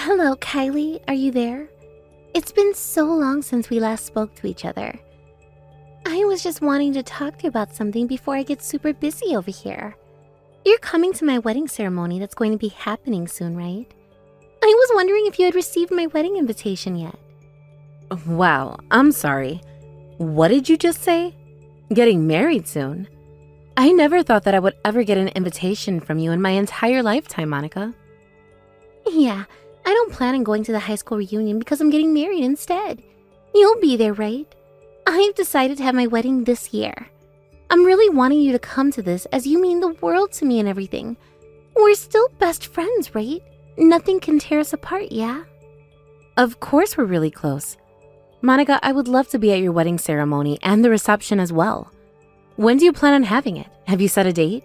Hello, Kylie. Are you there? It's been so long since we last spoke to each other. I was just wanting to talk to you about something before I get super busy over here. You're coming to my wedding ceremony that's going to be happening soon, right? I was wondering if you had received my wedding invitation yet. Wow, I'm sorry. What did you just say? Getting married soon? I never thought that I would ever get an invitation from you in my entire lifetime, Monica. Yeah, I don't plan on going to the high school reunion because I'm getting married instead. You'll be there, right? I've decided to have my wedding this year. I'm really wanting you to come to this as you mean the world to me and everything. We're still best friends, right? Nothing can tear us apart, yeah? Of course we're really close. Monica, I would love to be at your wedding ceremony and the reception as well. When do you plan on having it? Have you set a date?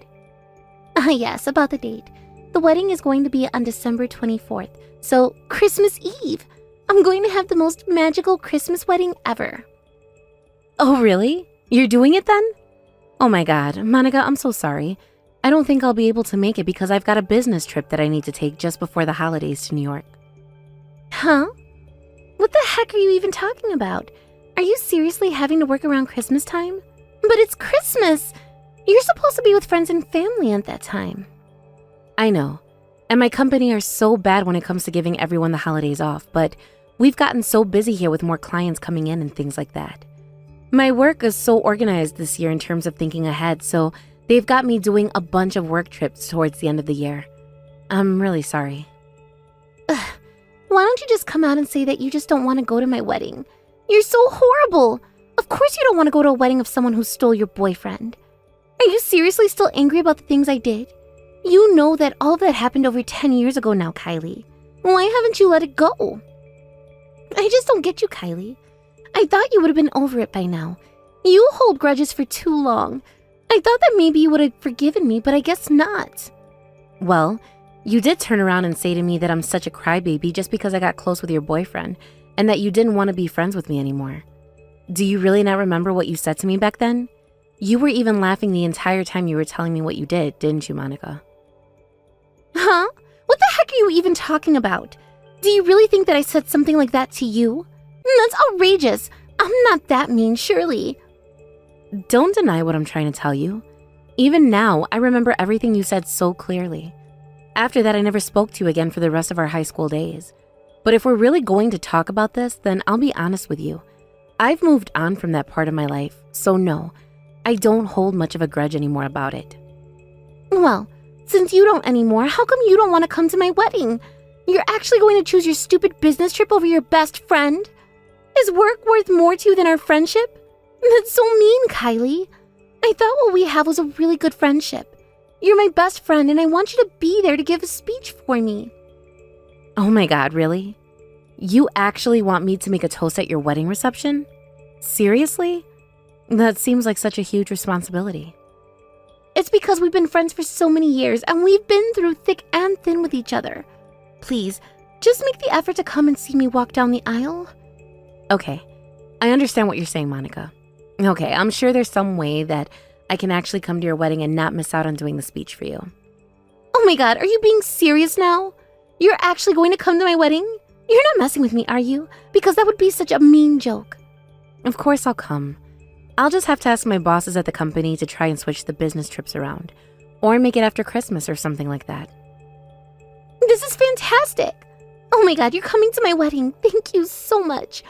Yes, about the date. The wedding is going to be on December 24th, so Christmas Eve. I'm going to have the most magical Christmas wedding ever. Oh, really? You're doing it then? Oh my God, Monica, I'm so sorry. I don't think I'll be able to make it because I've got a business trip that I need to take just before the holidays to New York. Huh? What the heck are you even talking about? Are you seriously having to work around Christmas time? But it's Christmas! You're supposed to be with friends and family at that time. I know. And my company are so bad when it comes to giving everyone the holidays off, but we've gotten so busy here with more clients coming in and things like that. My work is so organized this year in terms of thinking ahead, so they've got me doing a bunch of work trips towards the end of the year. I'm really sorry. Ugh. Why don't you just come out and say that you just don't want to go to my wedding? You're so horrible! Of course you don't want to go to a wedding of someone who stole your boyfriend. Are you seriously still angry about the things I did? You know that all of that happened over 10 years ago now, Kylie. Why haven't you let it go? I just don't get you, Kylie. I thought you would have been over it by now. You hold grudges for too long. I thought that maybe you would have forgiven me, but I guess not. Well, you did turn around and say to me that I'm such a crybaby just because I got close with your boyfriend and that you didn't want to be friends with me anymore. Do you really not remember what you said to me back then? You were even laughing the entire time you were telling me what you did, didn't you, Monica? Huh? What the heck are you even talking about? Do you really think that I said something like that to you? That's outrageous. I'm not that mean, surely. Don't deny what I'm trying to tell you. Even now, I remember everything you said so clearly. After that, I never spoke to you again for the rest of our high school days. But if we're really going to talk about this, then I'll be honest with you. I've moved on from that part of my life, so no, I don't hold much of a grudge anymore about it. Well, since you don't anymore, how come you don't want to come to my wedding? You're actually going to choose your stupid business trip over your best friend? Is work worth more to you than our friendship? That's so mean, Kylie. I thought what we have was a really good friendship. You're my best friend and I want you to be there to give a speech for me. Oh my God, really? You actually want me to make a toast at your wedding reception? Seriously? That seems like such a huge responsibility. It's because we've been friends for so many years and we've been through thick and thin with each other. Please, just make the effort to come and see me walk down the aisle. Okay, I understand what you're saying, Monica. Okay, I'm sure there's some way that I can actually come to your wedding and not miss out on doing the speech for you. Oh my God, are you being serious now? You're actually going to come to my wedding? You're not messing with me, are you? Because that would be such a mean joke. Of course I'll come. I'll just have to ask my bosses at the company to try and switch the business trips around. Or make it after Christmas or something like that. This is fantastic! Oh my God, you're coming to my wedding. Thank you so much.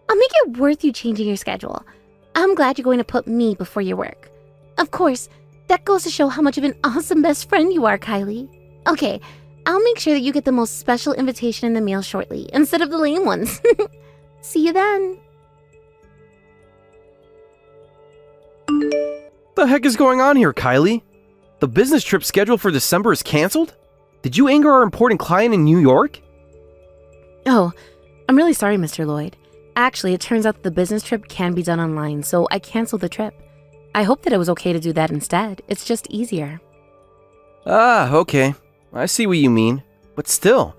I'll make it worth you changing your schedule. I'm glad you're going to put me before your work. Of course, that goes to show how much of an awesome best friend you are, Kylie. Okay, I'll make sure that you get the most special invitation in the mail shortly, instead of the lame ones. See you then. The heck is going on here, Kylie? The business trip scheduled for December is canceled? Did you anger our important client in New York? Oh, I'm really sorry, Mr. Lloyd. Actually, it turns out that the business trip can be done online, so I canceled the trip. I hope that it was okay to do that instead. It's just easier. Ah, okay. I see what you mean. But still,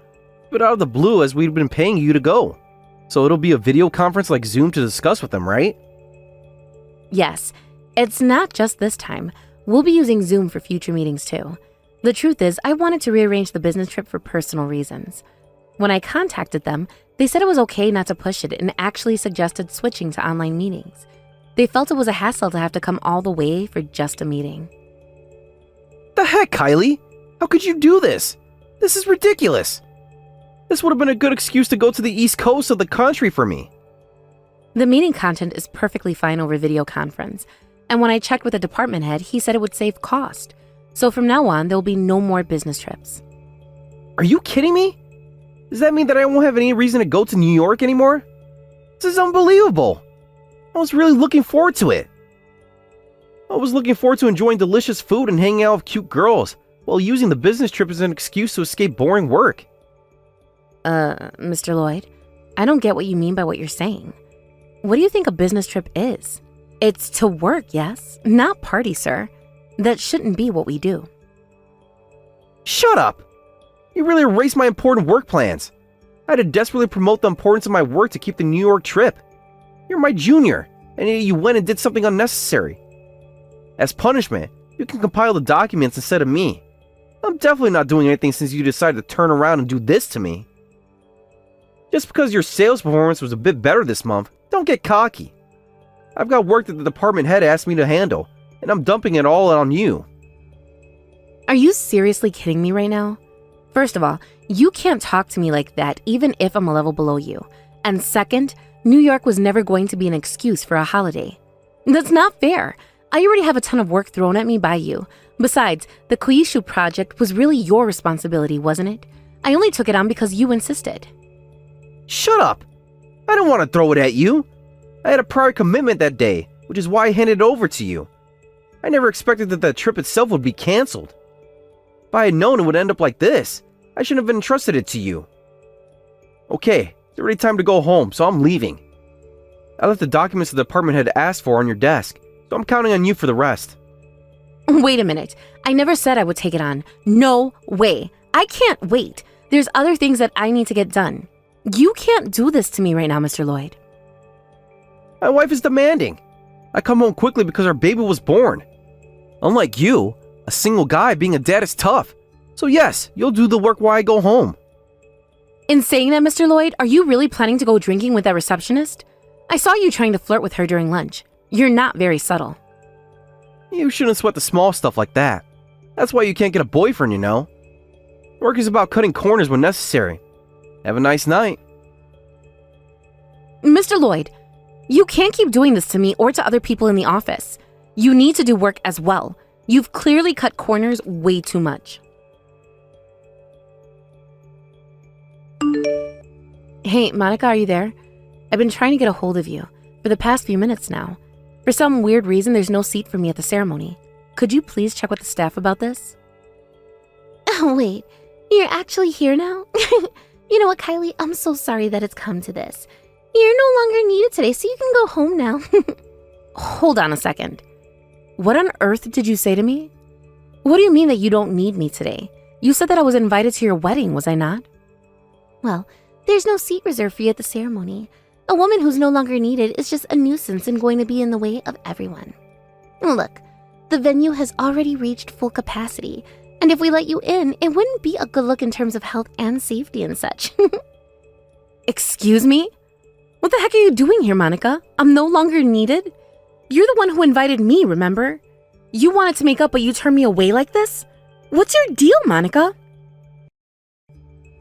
but out of the blue as we've been paying you to go. So it'll be a video conference like Zoom to discuss with them, right? Yes, it's not just this time. We'll be using Zoom for future meetings too. The truth is, I wanted to rearrange the business trip for personal reasons. When I contacted them, they said it was okay not to push it and actually suggested switching to online meetings. They felt it was a hassle to have to come all the way for just a meeting. The heck, Kylie? How could you do this? This is ridiculous. This would have been a good excuse to go to the East Coast of the country for me. The meeting content is perfectly fine over video conference, and when I checked with the department head, he said it would save cost. So from now on, there will be no more business trips. Are you kidding me? Does that mean that I won't have any reason to go to New York anymore? This is unbelievable. I was really looking forward to it. I was looking forward to enjoying delicious food and hanging out with cute girls, while using the business trip as an excuse to escape boring work. Mr. Lloyd, I don't get what you mean by what you're saying. What do you think a business trip is? It's to work, yes, not party, sir. That shouldn't be what we do. Shut up! You really erased my important work plans. I had to desperately promote the importance of my work to keep the New York trip. You're my junior, and yet you went and did something unnecessary. As punishment, you can compile the documents instead of me. I'm definitely not doing anything since you decided to turn around and do this to me. Just because your sales performance was a bit better this month, don't get cocky. I've got work that the department head asked me to handle, and I'm dumping it all on you. Are you seriously kidding me right now? First of all, you can't talk to me like that even if I'm a level below you. And second, New York was never going to be an excuse for a holiday. That's not fair. I already have a ton of work thrown at me by you. Besides, the Koishu project was really your responsibility, wasn't it? I only took it on because you insisted. Shut up! I don't want to throw it at you. I had a prior commitment that day, which is why I handed it over to you. I never expected that the trip itself would be cancelled. If I had known it would end up like this, I shouldn't have entrusted it to you. Okay, it's already time to go home, so I'm leaving. I left the documents the department had asked for on your desk, so I'm counting on you for the rest. Wait a minute. I never said I would take it on. No way. I can't wait. There's other things that I need to get done. You can't do this to me right now, Mr. Lloyd. My wife is demanding. I come home quickly because our baby was born. Unlike you, a single guy being a dad is tough. So yes, you'll do the work while I go home. In saying that, Mr. Lloyd, are you really planning to go drinking with that receptionist? I saw you trying to flirt with her during lunch. You're not very subtle. You shouldn't sweat the small stuff like that. That's why you can't get a boyfriend, you know. Work is about cutting corners when necessary. Have a nice night. Mr. Lloyd, you can't keep doing this to me or to other people in the office. You need to do work as well. You've clearly cut corners way too much. Hey, Monica, are you there? I've been trying to get a hold of you for the past few minutes now. For some weird reason, there's no seat for me at the ceremony. Could you please check with the staff about this? Oh, wait. You're actually here now? You know what, Kylie? I'm so sorry that it's come to this. You're no longer needed today, so you can go home now. Hold on a second. What on earth did you say to me? What do you mean that you don't need me today? You said that I was invited to your wedding, was I not? Well, there's no seat reserved for you at the ceremony. A woman who's no longer needed is just a nuisance and going to be in the way of everyone. Look, the venue has already reached full capacity, and if we let you in, it wouldn't be a good look in terms of health and safety and such. Excuse me? What the heck are you doing here, Monica? I'm no longer needed? You're the one who invited me, remember? You wanted to make up, but you turned me away like this? What's your deal, Monica?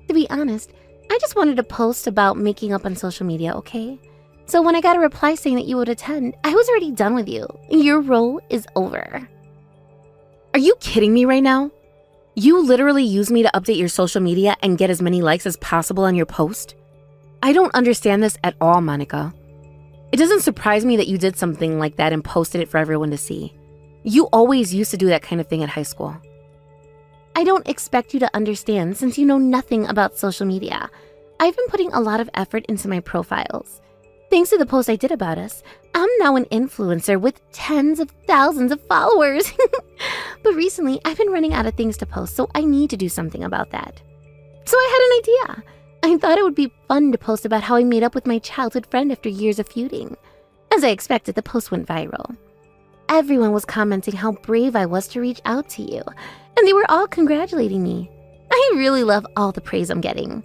To be honest, I just wanted to post about making up on social media, okay? So when I got a reply saying that you would attend, I was already done with you. Your role is over. Are you kidding me right now? You literally use me to update your social media and get as many likes as possible on your post? I don't understand this at all, Monica. It doesn't surprise me that you did something like that and posted it for everyone to see. You always used to do that kind of thing at high school. I don't expect you to understand since you know nothing about social media. I've been putting a lot of effort into my profiles. Thanks to the post I did about us, I'm now an influencer with tens of thousands of followers. But recently, I've been running out of things to post, so I need to do something about that. So I had an idea. I thought it would be fun to post about how I made up with my childhood friend after years of feuding. As I expected, the post went viral. Everyone was commenting how brave I was to reach out to you, and they were all congratulating me. I really love all the praise I'm getting.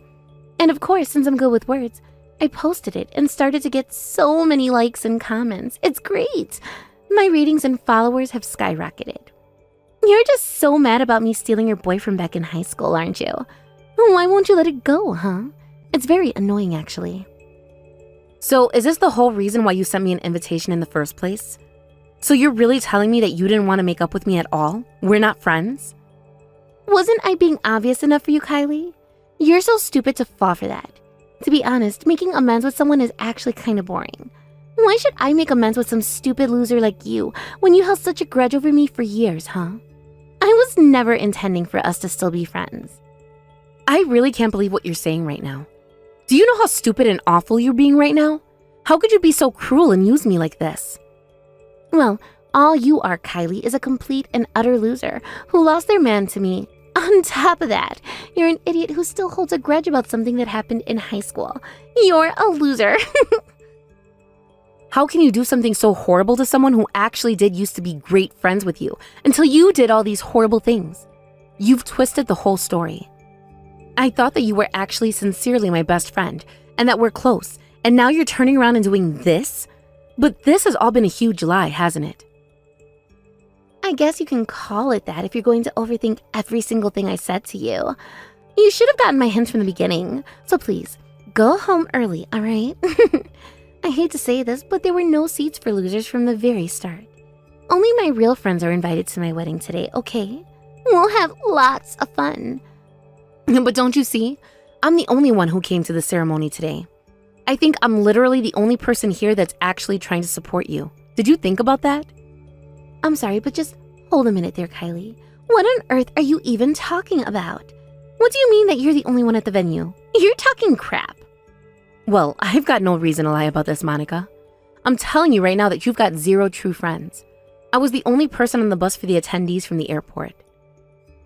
And of course, since I'm good with words, I posted it and started to get so many likes and comments. It's great. My ratings and followers have skyrocketed. You're just so mad about me stealing your boyfriend back in high school, aren't you? Why won't you let it go, huh? It's very annoying, actually. So is this the whole reason why you sent me an invitation in the first place? So you're really telling me that you didn't want to make up with me at all? We're not friends? Wasn't I being obvious enough for you, Kylie? You're so stupid to fall for that. To be honest, making amends with someone is actually kind of boring. Why should I make amends with some stupid loser like you when you held such a grudge over me for years, huh? I was never intending for us to still be friends. I really can't believe what you're saying right now. Do you know how stupid and awful you're being right now? How could you be so cruel and use me like this? Well, all you are, Kylie, is a complete and utter loser who lost their man to me. On top of that, you're an idiot who still holds a grudge about something that happened in high school. You're a loser. How can you do something so horrible to someone who actually did used to be great friends with you until you did all these horrible things? You've twisted the whole story. I thought that you were actually sincerely my best friend and that we're close, and now you're turning around and doing this? But this has all been a huge lie, hasn't it? I guess you can call it that if you're going to overthink every single thing I said to you. You should have gotten my hints from the beginning, so please, go home early, all right? I hate to say this, but there were no seats for losers from the very start. Only my real friends are invited to my wedding today, okay? We'll have lots of fun. But don't you see? I'm the only one who came to the ceremony today. I think I'm literally the only person here that's actually trying to support you. Did you think about that? I'm sorry, but just hold a minute there, Kylie. What on earth are you even talking about? What do you mean that you're the only one at the venue? You're talking crap. Well, I've got no reason to lie about this, Monica. I'm telling you right now that you've got zero true friends. I was the only person on the bus for the attendees from the airport.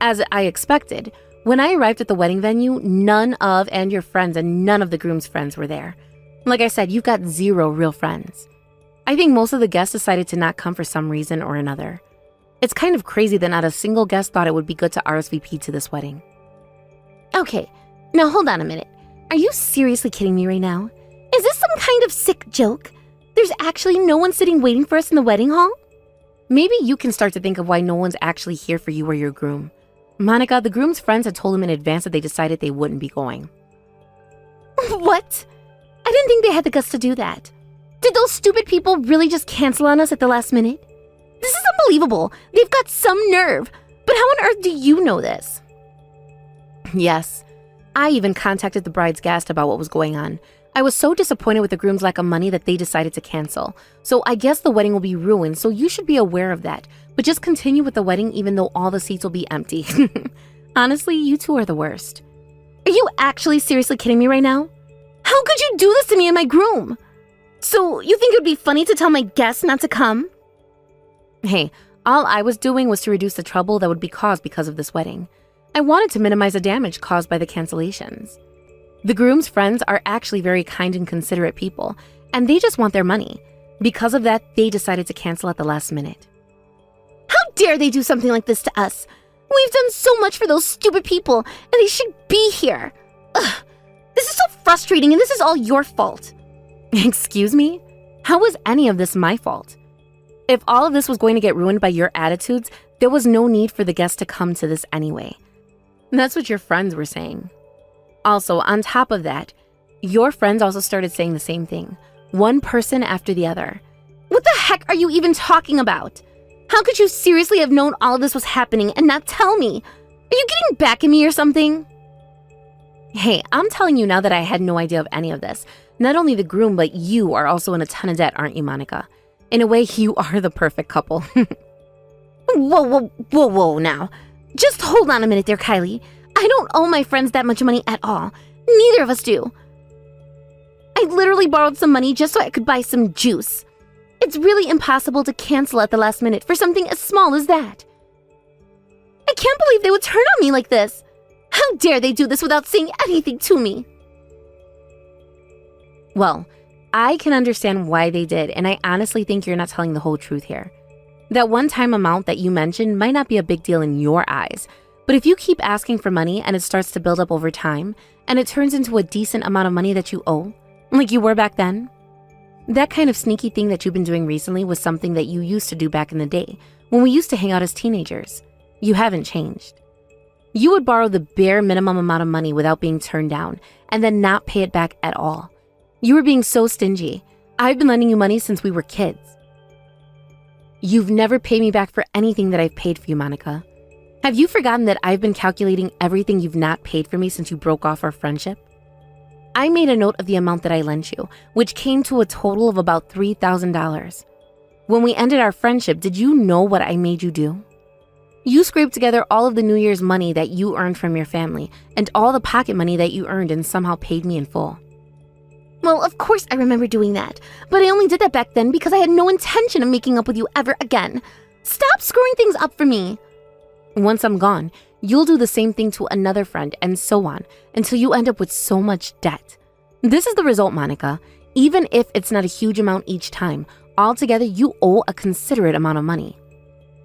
As I expected, when I arrived at the wedding venue, none of your friends and none of the groom's friends were there. Like I said, you've got zero real friends. I think most of the guests decided to not come for some reason or another. It's kind of crazy that not a single guest thought it would be good to RSVP to this wedding. Okay, now hold on a minute. Are you seriously kidding me right now? Is this some kind of sick joke? There's actually no one sitting waiting for us in the wedding hall? Maybe you can start to think of why no one's actually here for you or your groom. Monica, the groom's friends had told him in advance that they decided they wouldn't be going. What? I didn't think they had the guts to do that. Did those stupid people really just cancel on us at the last minute? This is unbelievable. They've got some nerve. But how on earth do you know this? Yes. I even contacted the bride's guest about what was going on. I was so disappointed with the groom's lack of money that they decided to cancel. So I guess the wedding will be ruined, so you should be aware of that. But just continue with the wedding even though all the seats will be empty. Honestly, you two are the worst. Are you actually seriously kidding me right now? How could you do this to me and my groom? So you think it would be funny to tell my guests not to come? Hey, all I was doing was to reduce the trouble that would be caused because of this wedding. I wanted to minimize the damage caused by the cancellations. The groom's friends are actually very kind and considerate people, and they just want their money. Because of that, they decided to cancel at the last minute. How dare they do something like this to us? We've done so much for those stupid people, and they should be here. Ugh, this is so frustrating, and this is all your fault. Excuse me? How was any of this my fault? If all of this was going to get ruined by your attitudes, there was no need for the guests to come to this anyway. That's what your friends were saying. Also, on top of that, your friends also started saying the same thing, one person after the other. What the heck are you even talking about? How could you seriously have known all of this was happening and not tell me? Are you getting back at me or something? Hey, I'm telling you now that I had no idea of any of this. Not only the groom, but you are also in a ton of debt, aren't you, Monica? In a way, you are the perfect couple. Whoa now. Just hold on a minute there, Kylie. I don't owe my friends that much money at all. Neither of us do. I literally borrowed some money just so I could buy some juice. It's really impossible to cancel at the last minute for something as small as that. I can't believe they would turn on me like this. How dare they do this without saying anything to me? Well, I can understand why they did, and I honestly think you're not telling the whole truth here. That one-time amount that you mentioned might not be a big deal in your eyes, But if you keep asking for money and it starts to build up over time, and it turns into a decent amount of money that you owe, like you were back then, that kind of sneaky thing that you've been doing recently was something that you used to do back in the day, when we used to hang out as teenagers. You haven't changed. You would borrow the bare minimum amount of money without being turned down, and then not pay it back at all. You were being so stingy. I've been lending you money since we were kids. You've never paid me back for anything that I've paid for you, Monica. Have you forgotten that I've been calculating everything you've not paid for me since you broke off our friendship? I made a note of the amount that I lent you, which came to a total of about $3,000. When we ended our friendship, did you know what I made you do? You scraped together all of the New Year's money that you earned from your family and all the pocket money that you earned and somehow paid me in full. Well, of course I remember doing that, but I only did that back then because I had no intention of making up with you ever again. Stop screwing things up for me. Once I'm gone, you'll do the same thing to another friend and so on until you end up with so much debt. This is the result, Monica. Even if it's not a huge amount each time, altogether you owe a considerate amount of money.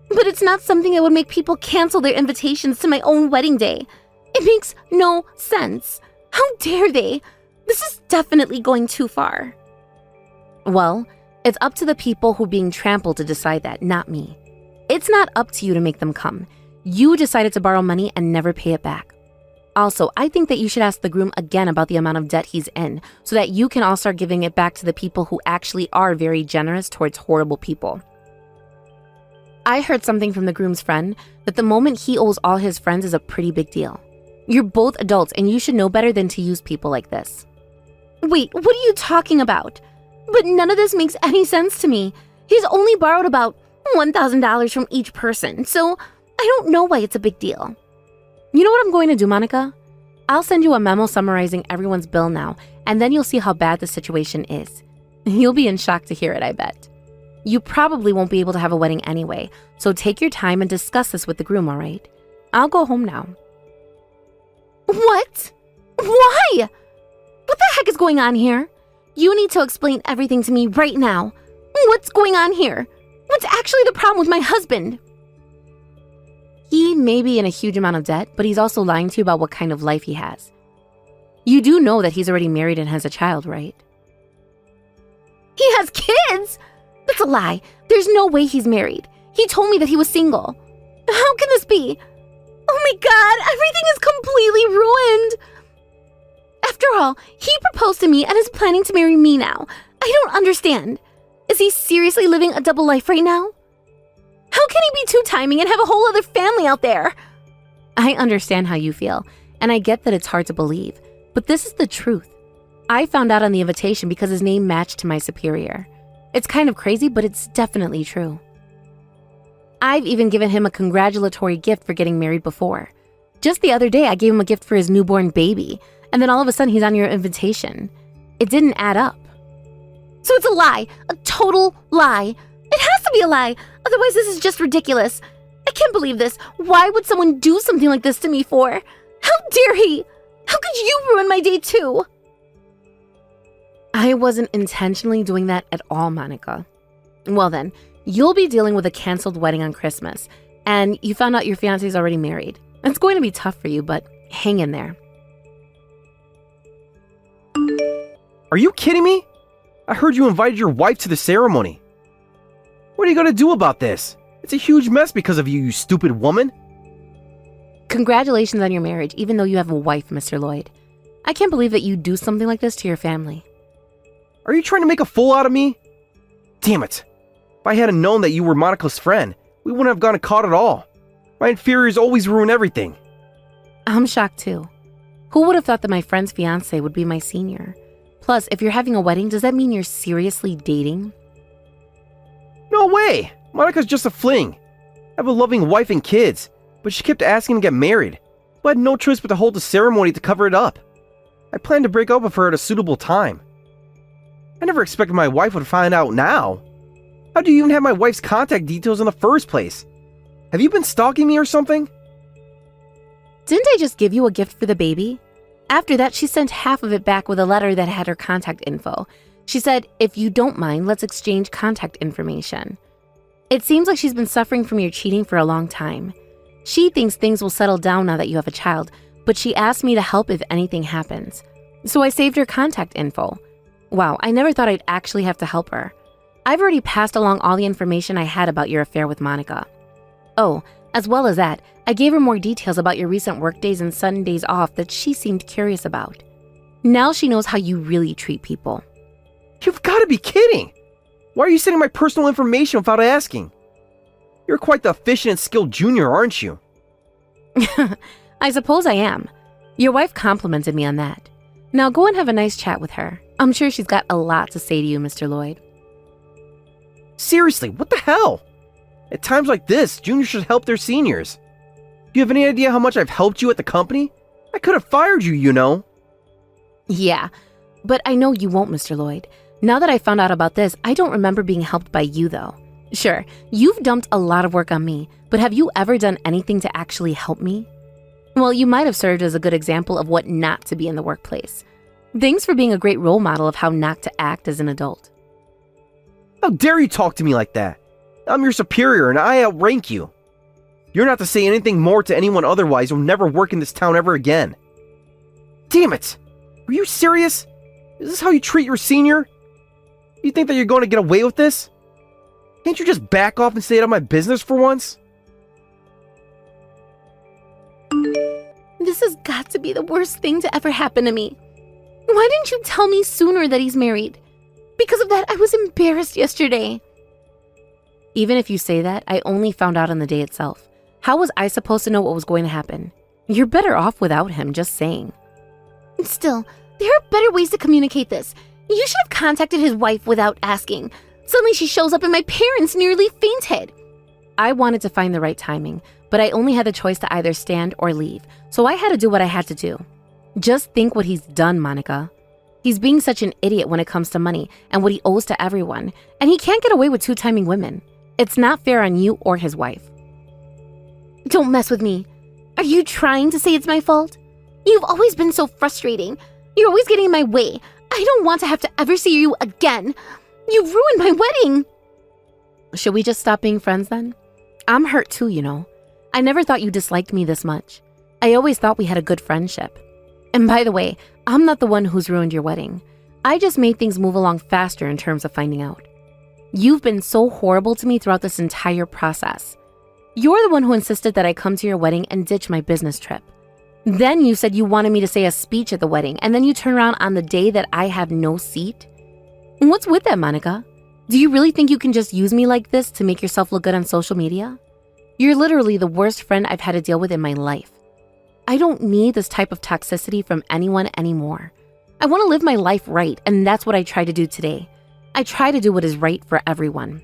But it's not something that would make people cancel their invitations to my own wedding day. It makes no sense. How dare they? This is definitely going too far. Well, it's up to the people who are being trampled to decide that, not me. It's not up to you to make them come. You decided to borrow money and never pay it back. Also, I think that you should ask the groom again about the amount of debt he's in so that you can all start giving it back to the people who actually are very generous towards horrible people. I heard something from the groom's friend that the moment he owes all his friends is a pretty big deal. You're both adults and you should know better than to use people like this. Wait, what are you talking about? But none of this makes any sense to me. He's only borrowed about $1,000 from each person, so I don't know why it's a big deal. You know what I'm going to do, Monica? I'll send you a memo summarizing everyone's bill now, and then you'll see how bad the situation is. You'll be in shock to hear it, I bet. You probably won't be able to have a wedding anyway, so take your time and discuss this with the groom, all right? I'll go home now. What? Why? What the heck is going on here? You need to explain everything to me right now. What's going on here? What's actually the problem with my husband? He may be in a huge amount of debt, but he's also lying to you about what kind of life he has. You do know that he's already married and has a child, right? He has kids? That's a lie. There's no way he's married. He told me that he was single. How can this be? Oh my God, everything is completely ruined. After all, he proposed to me and is planning to marry me now. I don't understand. Is he seriously living a double life right now? How can he be two-timing and have a whole other family out there? I understand how you feel, and I get that it's hard to believe, but this is the truth. I found out on the invitation because his name matched to my superior. It's kind of crazy, but it's definitely true. I've even given him a congratulatory gift for getting married before. Just the other day, I gave him a gift for his newborn baby, and then all of a sudden he's on your invitation. It didn't add up. So it's a lie, a total lie. It has to be a lie, otherwise this is just ridiculous. I can't believe this. Why would someone do something like this to me for? How dare he? How could you ruin my day too? I wasn't intentionally doing that at all, Monica. Well then, you'll be dealing with a canceled wedding on Christmas, and you found out your fiancé's already married. It's going to be tough for you, but hang in there. Are you kidding me? I heard you invited your wife to the ceremony. What are you going to do about this? It's a huge mess because of you, you stupid woman. Congratulations on your marriage, even though you have a wife, Mr. Lloyd. I can't believe that you do something like this to your family. Are you trying to make a fool out of me? Damn it. If I hadn't known that you were Monica's friend, we wouldn't have gotten caught at all. My inferiors always ruin everything. I'm shocked too. Who would have thought that my friend's fiancé would be my senior? Plus, if you're having a wedding, does that mean you're seriously dating? No way! Monica's just a fling. I have a loving wife and kids, but she kept asking to get married, so I had no choice but to hold the ceremony to cover it up. I planned to break up with her at a suitable time. I never expected my wife would find out now. How do you even have my wife's contact details in the first place? Have you been stalking me or something? Didn't I just give you a gift for the baby? After that, she sent half of it back with a letter that had her contact info. She said, if you don't mind, let's exchange contact information. It seems like she's been suffering from your cheating for a long time. She thinks things will settle down now that you have a child, but she asked me to help if anything happens. So I saved her contact info. Wow, I never thought I'd actually have to help her. I've already passed along all the information I had about your affair with Monica. Oh, as well as that, I gave her more details about your recent workdays and Sundays off that she seemed curious about. Now she knows how you really treat people. You've got to be kidding! Why are you sending my personal information without asking? You're quite the efficient and skilled junior, aren't you? I suppose I am. Your wife complimented me on that. Now go and have a nice chat with her. I'm sure she's got a lot to say to you, Mr. Lloyd. Seriously, what the hell? At times like this, juniors should help their seniors. Do you have any idea how much I've helped you at the company? I could have fired you, you know. Yeah, but I know you won't, Mr. Lloyd. Now that I found out about this, I don't remember being helped by you, though. Sure, you've dumped a lot of work on me, but have you ever done anything to actually help me? Well, you might have served as a good example of what not to be in the workplace. Thanks for being a great role model of how not to act as an adult. How dare you talk to me like that? I'm your superior and I outrank you. You're not to say anything more to anyone, otherwise you'll never work in this town ever again. Damn it! Are you serious? Is this how you treat your senior? You think that you're going to get away with this? Can't you just back off and stay out of my business for once? This has got to be the worst thing to ever happen to me. Why didn't you tell me sooner that he's married? Because of that, I was embarrassed yesterday. Even if you say that, I only found out on the day itself. How was I supposed to know what was going to happen? You're better off without him, just saying. Still, there are better ways to communicate this. You should have contacted his wife without asking. Suddenly she shows up and my parents nearly fainted. I wanted to find the right timing, but I only had the choice to either stand or leave, so I had to do what I had to do. Just think what he's done, Monica. He's being such an idiot when it comes to money and what he owes to everyone, and he can't get away with two-timing women. It's not fair on you or his wife. Don't mess with me. Are you trying to say it's my fault? You've always been so frustrating. You're always getting in my way. I don't want to have to ever see you again. You've ruined my wedding. Should we just stop being friends then? I'm hurt too, you know. I never thought you disliked me this much. I always thought we had a good friendship. And by the way, I'm not the one who's ruined your wedding. I just made things move along faster in terms of finding out. You've been so horrible to me throughout this entire process. You're the one who insisted that I come to your wedding and ditch my business trip. Then you said you wanted me to say a speech at the wedding, and then you turn around on the day that I have no seat? What's with that, Monica? Do you really think you can just use me like this to make yourself look good on social media? You're literally the worst friend I've had to deal with in my life. I don't need this type of toxicity from anyone anymore. I want to live my life right, and that's what I try to do today. I try to do what is right for everyone.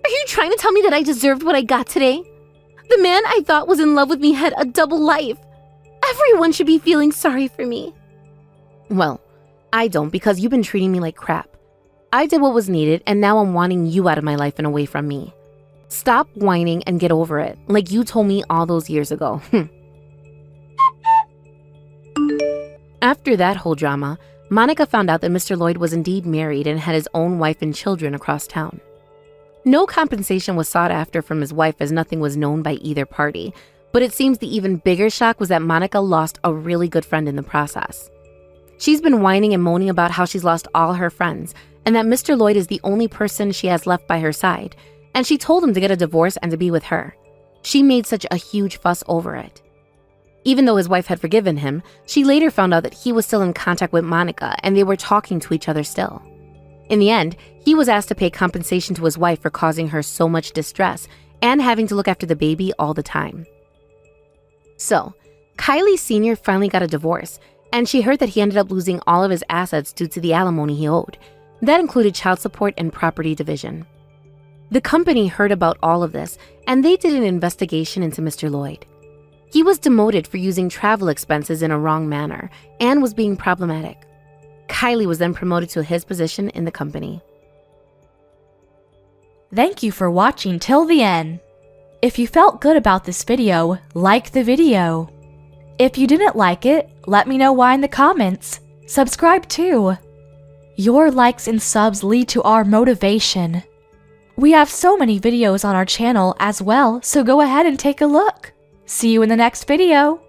Are you trying to tell me that I deserved what I got today? The man I thought was in love with me had a double life. Everyone should be feeling sorry for me. Well, I don't, because you've been treating me like crap. I did what was needed, and now I'm wanting you out of my life and away from me. Stop whining and get over it, like you told me all those years ago. After that whole drama, Monica found out that Mr. Lloyd was indeed married and had his own wife and children across town. No compensation was sought after from his wife, as nothing was known by either party, but it seems the even bigger shock was that Monica lost a really good friend in the process. She's been whining and moaning about how she's lost all her friends, and that Mr. Lloyd is the only person she has left by her side, and she told him to get a divorce and to be with her. She made such a huge fuss over it. Even though his wife had forgiven him, she later found out that he was still in contact with Monica and they were talking to each other still. In the end, he was asked to pay compensation to his wife for causing her so much distress and having to look after the baby all the time. So, Kylie Sr. finally got a divorce, and she heard that he ended up losing all of his assets due to the alimony he owed. That included child support and property division. The company heard about all of this, and they did an investigation into Mr. Lloyd. He was demoted for using travel expenses in a wrong manner and was being problematic. Kylie was then promoted to his position in the company. Thank you for watching till the end. If you felt good about this video, like the video. If you didn't like it, let me know why in the comments. Subscribe too. Your likes and subs lead to our motivation. We have so many videos on our channel as well, so go ahead and take a look. See you in the next video.